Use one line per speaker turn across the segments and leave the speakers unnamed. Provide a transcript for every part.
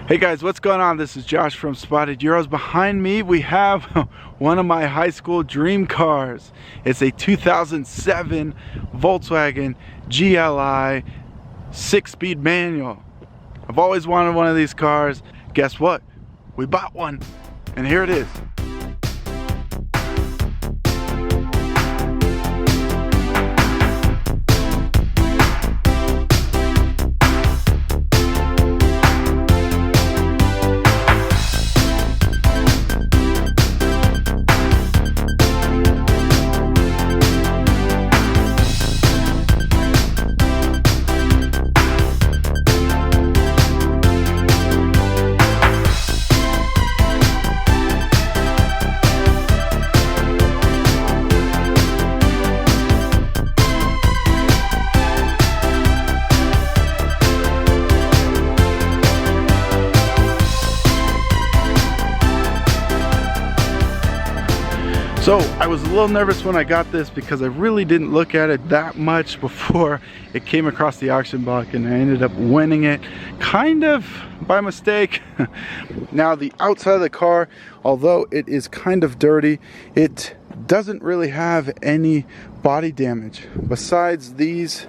Hey guys, what's going on? This is Josh from Spotted Euros. Behind me we have one of my high school dream cars. It's a 2007 Volkswagen GLI 6-speed manual. I've always wanted one of these cars. Guess what? We bought one, and here it is. So I was a little nervous when I got this because I really didn't look at it that much before it came across the auction block, and I ended up winning it kind of by mistake. Now the outside of the car, although it is kind of dirty, it doesn't really have any body damage besides these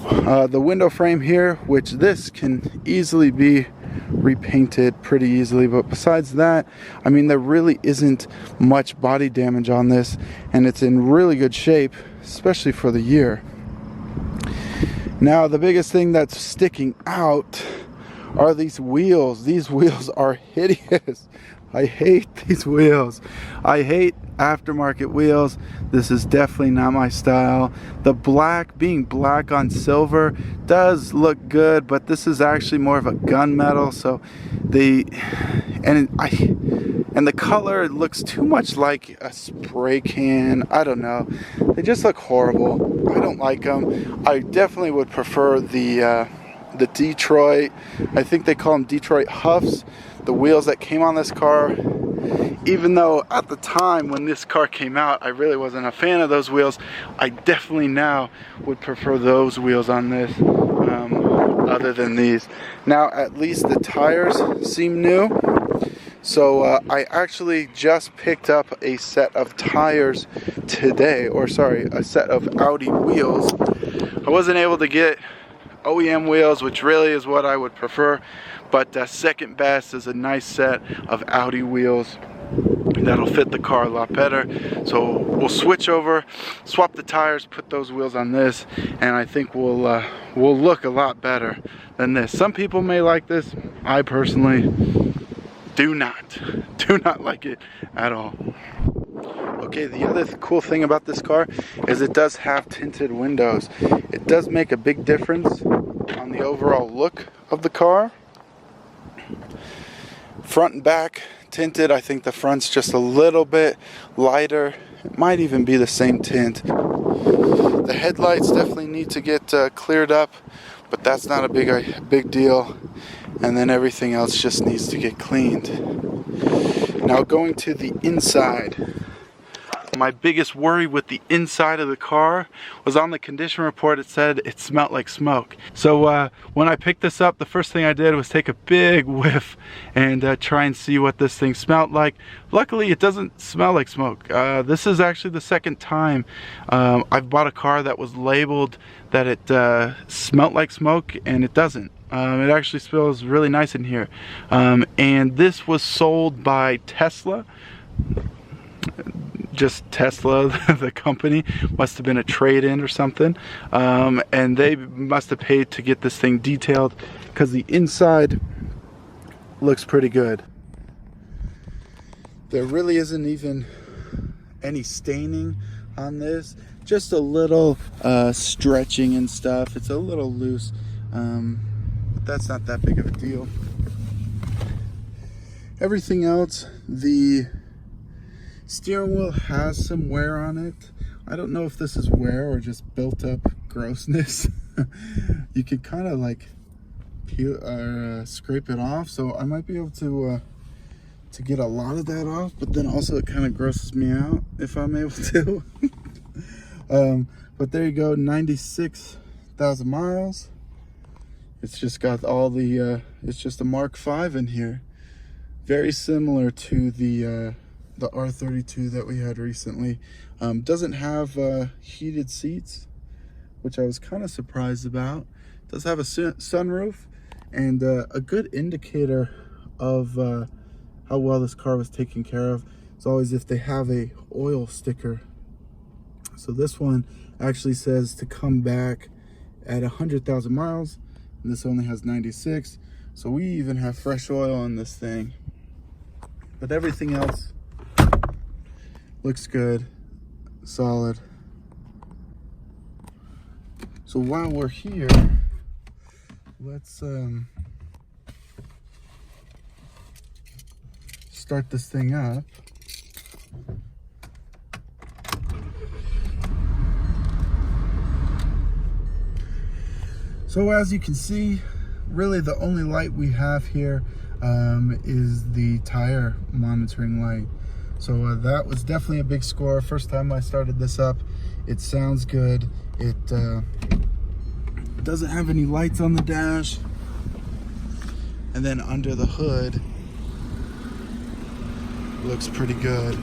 the window frame here, which this can easily be repainted pretty easily, but besides that, I mean, there really isn't much body damage on this, and it's in really good shape, especially for the year. Now the biggest thing that's sticking out are these wheels. These wheels are hideous. I hate these wheels. I hate aftermarket wheels. This is definitely not my style. The black, being black on silver, does look good, but this is actually more of a gunmetal, so the color looks too much like a spray can. I don't know. They just look horrible. I don't like them. I definitely would prefer the Detroit, I think they call them Detroit Huffs, the wheels that came on this car. Even though at the time when this car came out I really wasn't a fan of those wheels, I definitely now would prefer those wheels on this other than these. Now at least the tires seem new, so I actually just picked up a set of tires today, or sorry, a set of Audi wheels. I wasn't able to get OEM wheels, which really is what I would prefer, but second best is a nice set of Audi wheels that'll fit the car a lot better. So we'll switch over, swap the tires, put those wheels on this, and I think we'll look a lot better than this. Some people may like this. I personally do not like it at all. Okay, the other cool thing about this car is it does have tinted windows. It does make a big difference on the overall look of the car. Front and back tinted. I think the front's just a little bit lighter. It might even be the same tint. The headlights definitely need to get cleared up, but that's not a big deal. And then everything else just needs to get cleaned. Now going to the inside. My biggest worry with the inside of the car was on the condition report. It said it smelled like smoke. So when I picked this up, the first thing I did was take a big whiff and try and see what this thing smelled like. Luckily, it doesn't smell like smoke. This is actually the second time I've bought a car that was labeled that it smelled like smoke, and it doesn't. It actually smells really nice in here. And this was sold by Tesla. Just Tesla, the company, must have been a trade-in or something, and they must have paid to get this thing detailed, because the inside looks pretty good. There really isn't even any staining on this, just a little stretching and stuff. It's a little loose, but that's not that big of a deal. Everything else, the steering wheel has some wear on it. I don't know if this is wear or just built up grossness. You can kind of like peel or scrape it off, so I might be able to get a lot of that off, but then also it kind of grosses me out if I'm able to. But there you go, 96,000 miles. It's just got all the, it's just a Mark 5 in here. Very similar to the R32 that we had recently. Doesn't have heated seats, which I was kind of surprised about. Does have a sunroof, and a good indicator of how well this car was taken care of is always if they have a oil sticker. So this one actually says to come back at 100,000 miles, and this only has 96. So we even have fresh oil on this thing. But everything else looks good, solid. So while we're here, let's start this thing up. So as you can see, really the only light we have here is the tire monitoring light. So that was definitely a big score. First time I started this up, it sounds good. It doesn't have any lights on the dash. And then under the hood, looks pretty good.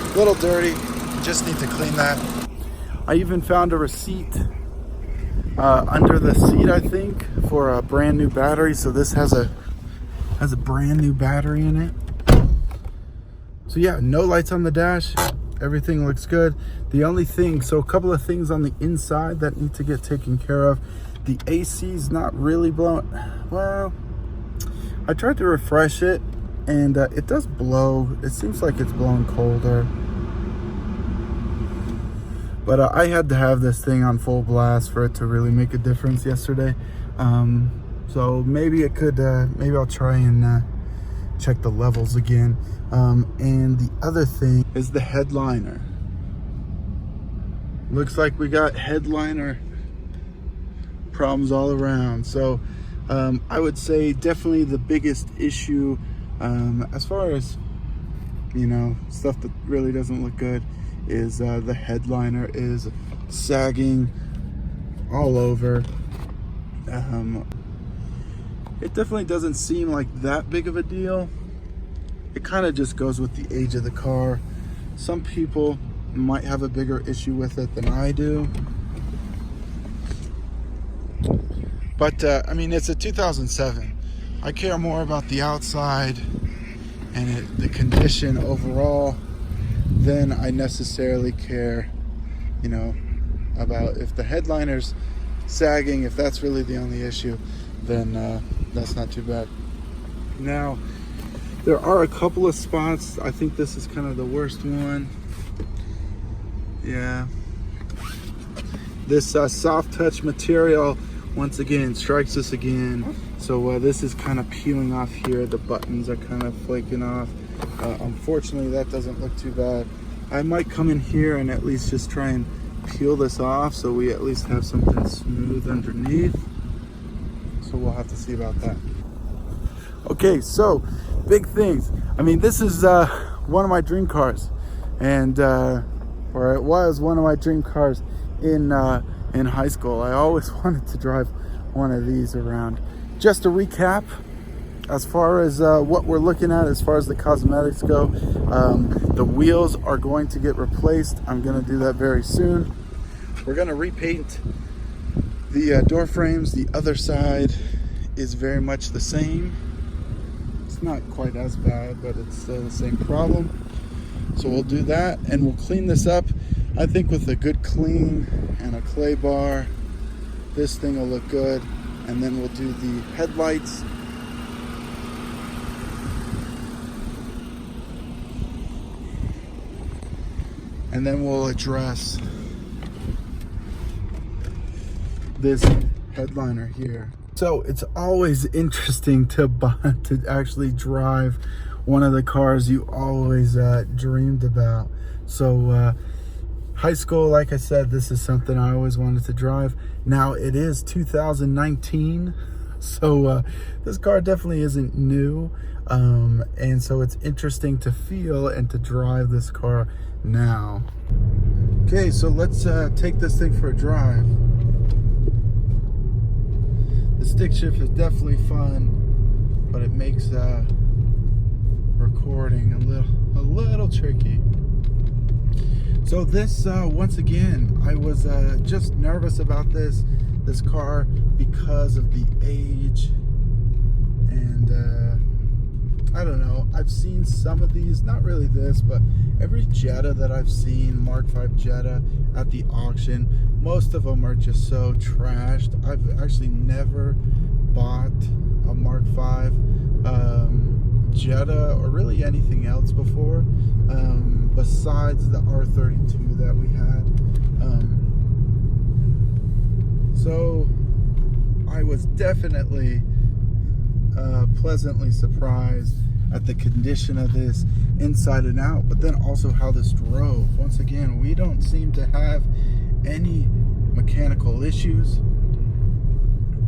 A little dirty, just need to clean that. I even found a receipt under the seat, I think, for a brand new battery. So this has a brand new battery in it. So yeah, no lights on the dash. Everything looks good. The only thing, so a couple of things on the inside that need to get taken care of. The AC's not really blowing. Well, I tried to refresh it, and it does blow. It seems like it's blowing colder. But I had to have this thing on full blast for it to really make a difference yesterday. So maybe it could, maybe I'll try and check the levels again. And the other thing is the headliner. Looks like we got headliner problems all around. So I would say definitely the biggest issue, as far as, you know, stuff that really doesn't look good, is the headliner is sagging all over. It definitely doesn't seem like that big of a deal. It kind of just goes with the age of the car. Some people might have a bigger issue with it than I do. But I mean, it's a 2007. I care more about the outside and the condition overall than I necessarily care, you know, about if the headliner's sagging. If that's really the only issue, then that's not too bad. Now, there are a couple of spots. I think this is kind of the worst one. Yeah. This soft touch material, once again, strikes us again. So this is kind of peeling off here. The buttons are kind of flaking off. Unfortunately, that doesn't look too bad. I might come in here and at least just try and peel this off so we at least have something smooth underneath. So we'll have to see about that. Okay, so big things. I mean, this is one of my dream cars, and or it was one of my dream cars in high school. I always wanted to drive one of these around. Just to recap, as far as what we're looking at, as far as the cosmetics go, the wheels are going to get replaced. I'm going to do that very soon. We're going to repaint the door frames. The other side is very much the same. It's not quite as bad, but it's the same problem. So we'll do that, and we'll clean this up. I think with a good clean and a clay bar, this thing will look good. And then we'll do the headlights. And then we'll address this headliner here. So it's always interesting to actually drive one of the cars you always dreamed about. So high school, like I said, this is something I always wanted to drive. Now it is 2019, so this car definitely isn't new, and so it's interesting to feel and to drive this car now. Okay, so let's take this thing for a drive. stick shift is definitely fun, but it makes recording a little tricky. So this once again, I was just nervous about this car because of the age, and I don't know, I've seen some of these, not really this, but every Jetta that I've seen, Mark 5 Jetta at the auction, most of them are just so trashed. I've actually never bought a Mark 5 Jetta or really anything else before, besides the R32 that we had. So I was definitely pleasantly surprised at the condition of this inside and out, but then also how this drove. Once again, we don't seem to have any mechanical issues.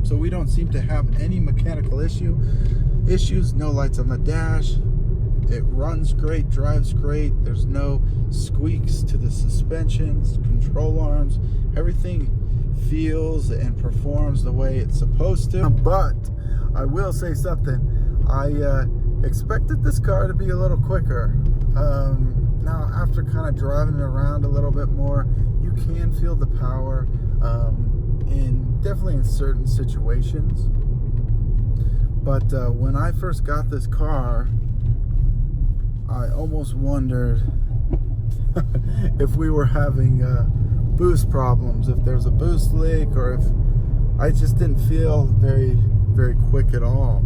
So we don't seem to have any mechanical issues. No lights on the dash. It runs great, drives great. There's no squeaks to the suspensions, control arms. Everything feels and performs the way it's supposed to. But I will say something. I expected this car to be a little quicker. Now, after kind of driving it around a little bit more, you can feel the power definitely in certain situations. But when I first got this car, I almost wondered if we were having boost problems, if there's a boost leak, or if I just didn't feel very, very quick at all.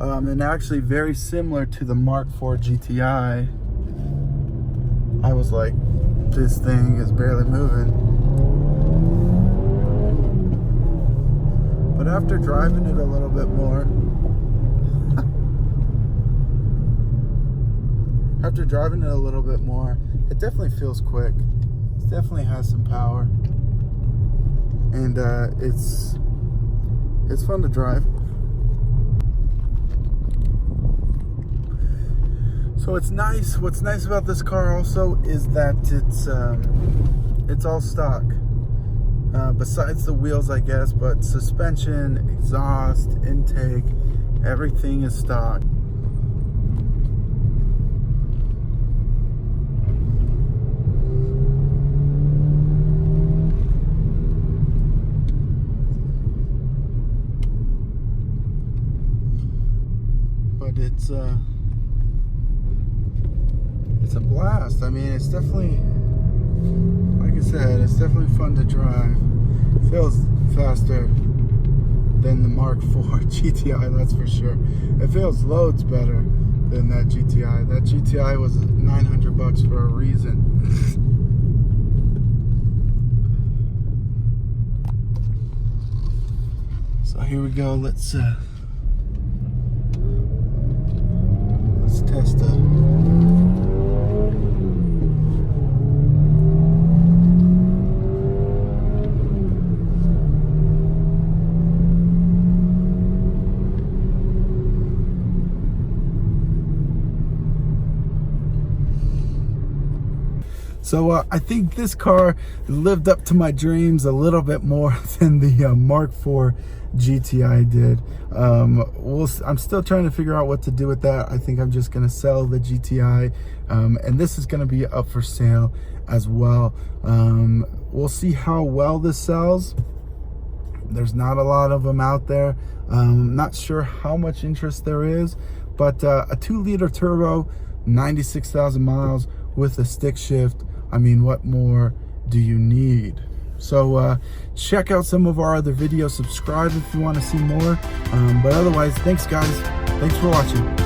And actually very similar to the Mark 4 GTI, I was like, this thing is barely moving. But after driving it a little bit more, it definitely feels quick. It definitely has some power, and it's fun to drive. So it's nice. What's nice about this car also is that it's all stock. Besides the wheels, I guess, but suspension, exhaust, intake, everything is stock. But it's a blast. I mean, it's definitely, like I said, it's definitely fun to drive. It feels faster than the Mark 4 GTI, that's for sure. It feels loads better than that GTI. That GTI was $900 for a reason. So here we go. Let's test it. So I think this car lived up to my dreams a little bit more than the Mark 4 GTI did. I'm still trying to figure out what to do with that. I think I'm just going to sell the GTI, and this is going to be up for sale as well. We'll see how well this sells. There's not a lot of them out there. Not sure how much interest there is, but a 2-liter turbo, 96,000 miles with a stick shift. I mean, what more do you need? So check out some of our other videos. Subscribe if you want to see more. But otherwise, thanks guys. Thanks for watching.